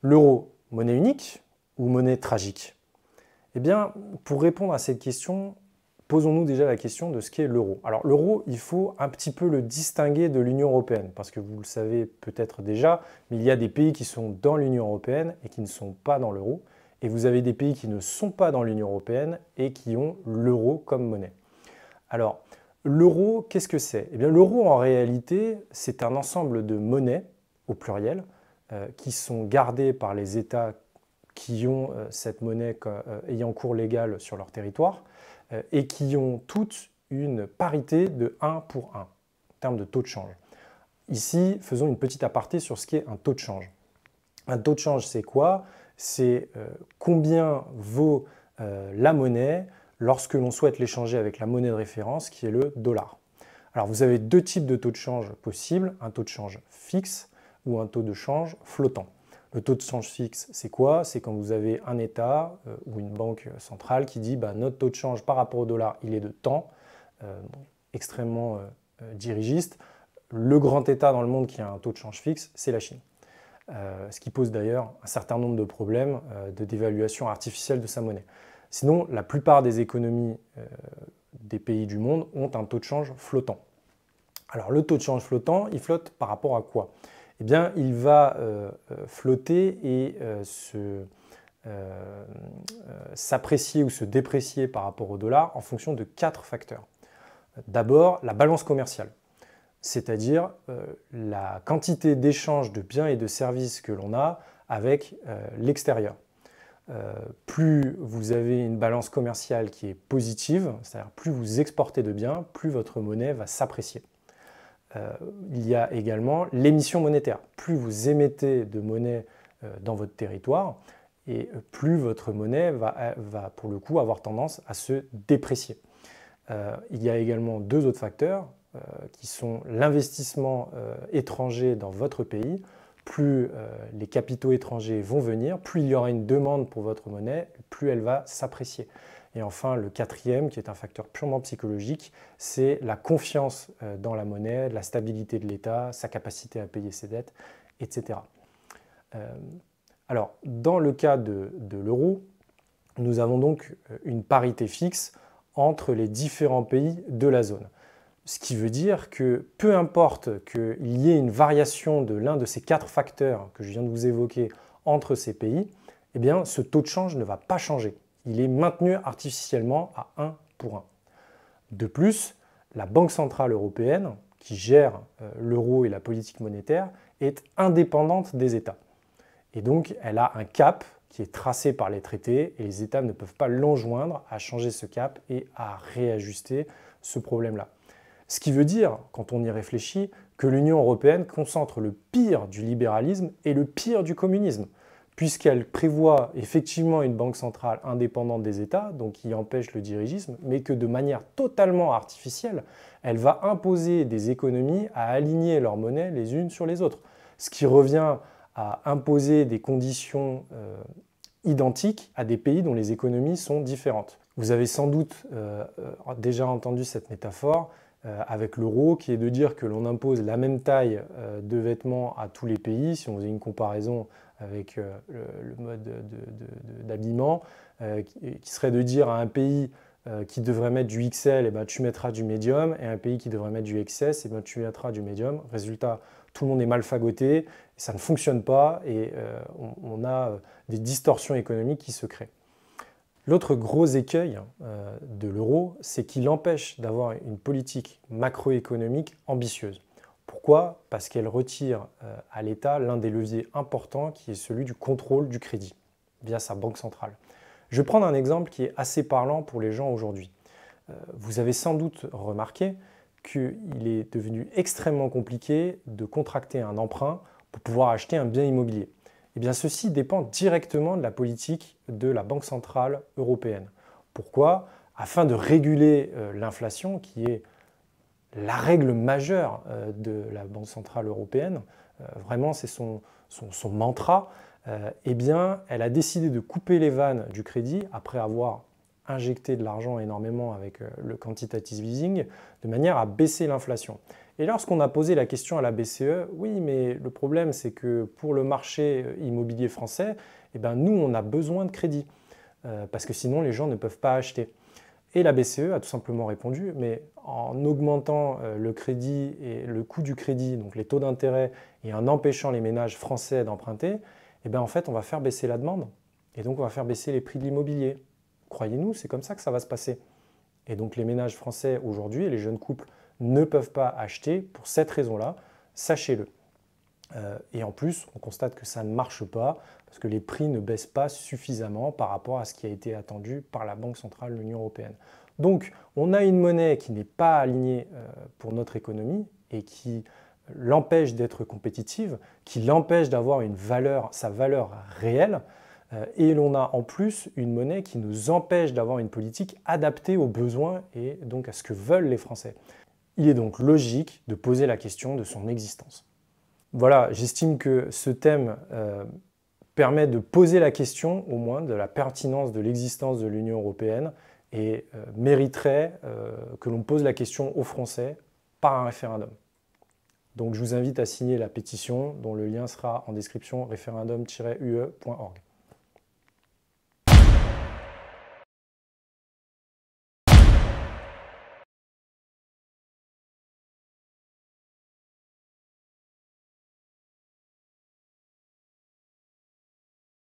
L'euro, monnaie unique ou monnaie tragique? Eh bien, pour répondre à cette question, posons-nous déjà la question de ce qu'est l'euro. Alors l'euro, il faut un petit peu le distinguer de l'Union européenne, parce que vous le savez peut-être déjà, mais il y a des pays qui sont dans l'Union européenne et qui ne sont pas dans l'euro, et vous avez des pays qui ne sont pas dans l'Union européenne et qui ont l'euro comme monnaie. Alors, l'euro, qu'est-ce que c'est? Eh bien, l'euro, en réalité, c'est un ensemble de monnaies, au pluriel, qui sont gardées par les États qui ont cette monnaie ayant cours légal sur leur territoire et qui ont toutes une parité de 1 pour 1 en termes de taux de change. Ici, faisons une petite aparté sur ce qu'est un taux de change. Un taux de change, c'est quoi? C'est combien vaut la monnaie lorsque l'on souhaite l'échanger avec la monnaie de référence qui est le dollar. Alors vous avez deux types de taux de change possibles, un taux de change fixe ou un taux de change flottant. Le taux de change fixe, c'est quoi? C'est quand vous avez un État ou une banque centrale qui dit notre taux de change par rapport au dollar, il est de temps, extrêmement dirigiste. Le grand État dans le monde qui a un taux de change fixe, c'est la Chine. Ce qui pose d'ailleurs un certain nombre de problèmes de dévaluation artificielle de sa monnaie. Sinon, la plupart des économies des pays du monde ont un taux de change flottant. Alors le taux de change flottant, il flotte par rapport à quoi? Eh bien, il va flotter et s'apprécier ou se déprécier par rapport au dollar en fonction de 4 facteurs. D'abord, la balance commerciale, c'est-à-dire la quantité d'échanges de biens et de services que l'on a avec l'extérieur. Plus vous avez une balance commerciale qui est positive, c'est-à-dire plus vous exportez de biens, plus votre monnaie va s'apprécier. Il y a également l'émission monétaire. Plus vous émettez de monnaie dans votre territoire, et plus votre monnaie va pour le coup avoir tendance à se déprécier. Il y a également deux autres facteurs qui sont l'investissement étranger dans votre pays. Plus les capitaux étrangers vont venir, plus il y aura une demande pour votre monnaie, plus elle va s'apprécier. Et enfin, le quatrième, qui est un facteur purement psychologique, c'est la confiance dans la monnaie, la stabilité de l'État, sa capacité à payer ses dettes, etc. Alors, dans le cas de l'euro, nous avons donc une parité fixe entre les différents pays de la zone. Ce qui veut dire que peu importe qu'il y ait une variation de l'un de ces 4 facteurs que je viens de vous évoquer entre ces pays, eh bien, ce taux de change ne va pas changer. Il est maintenu artificiellement à 1 pour 1. De plus, la Banque centrale européenne, qui gère l'euro et la politique monétaire, est indépendante des États. Et donc, elle a un cap qui est tracé par les traités et les États ne peuvent pas l'enjoindre à changer ce cap et à réajuster ce problème-là. Ce qui veut dire, quand on y réfléchit, que l'Union européenne concentre le pire du libéralisme et le pire du communisme, puisqu'elle prévoit effectivement une banque centrale indépendante des États, donc qui empêche le dirigisme, mais que de manière totalement artificielle, elle va imposer des économies à aligner leurs monnaies les unes sur les autres, ce qui revient à imposer des conditions identiques à des pays dont les économies sont différentes. Vous avez sans doute déjà entendu cette métaphore avec l'euro, qui est de dire que l'on impose la même taille de vêtements à tous les pays. Si on faisait une comparaison avec le mode d'habillement, qui serait de dire à un pays qui devrait mettre du XL, tu mettras du médium, et un pays qui devrait mettre du XS, tu mettras du médium. Résultat, tout le monde est mal fagoté, ça ne fonctionne pas, et on a des distorsions économiques qui se créent. L'autre gros écueil de l'euro, c'est qu'il empêche d'avoir une politique macroéconomique ambitieuse. Pourquoi? Parce qu'elle retire à l'État l'un des leviers importants qui est celui du contrôle du crédit via sa banque centrale. Je vais prendre un exemple qui est assez parlant pour les gens aujourd'hui. Vous avez sans doute remarqué qu'il est devenu extrêmement compliqué de contracter un emprunt pour pouvoir acheter un bien immobilier. Eh bien, ceci dépend directement de la politique de la Banque centrale européenne. Pourquoi? Afin de réguler l'inflation, qui est la règle majeure de la Banque centrale européenne, vraiment c'est son mantra, eh bien, elle a décidé de couper les vannes du crédit après avoir injecté de l'argent énormément avec le quantitative easing, de manière à baisser l'inflation. Et lorsqu'on a posé la question à la BCE, oui, mais le problème c'est que pour le marché immobilier français, eh ben, nous on a besoin de crédit, parce que sinon les gens ne peuvent pas acheter. Et la BCE a tout simplement répondu, mais en augmentant le crédit et le coût du crédit, donc les taux d'intérêt, et en empêchant les ménages français d'emprunter, eh bien en fait on va faire baisser la demande, et donc on va faire baisser les prix de l'immobilier. Croyez-nous, c'est comme ça que ça va se passer. Et donc les ménages français aujourd'hui et les jeunes couples ne peuvent pas acheter pour cette raison-là, sachez-le. Et en plus, on constate que ça ne marche pas parce que les prix ne baissent pas suffisamment par rapport à ce qui a été attendu par la Banque centrale de l'Union européenne. Donc, on a une monnaie qui n'est pas alignée pour notre économie et qui l'empêche d'être compétitive, qui l'empêche d'avoir une valeur, sa valeur réelle. Et l'on a en plus une monnaie qui nous empêche d'avoir une politique adaptée aux besoins et donc à ce que veulent les Français. Il est donc logique de poser la question de son existence. Voilà, j'estime que ce thème permet de poser la question, au moins, de la pertinence de l'existence de l'Union européenne et mériterait que l'on pose la question aux Français par un référendum. Donc je vous invite à signer la pétition dont le lien sera en description, référendum-ue.org.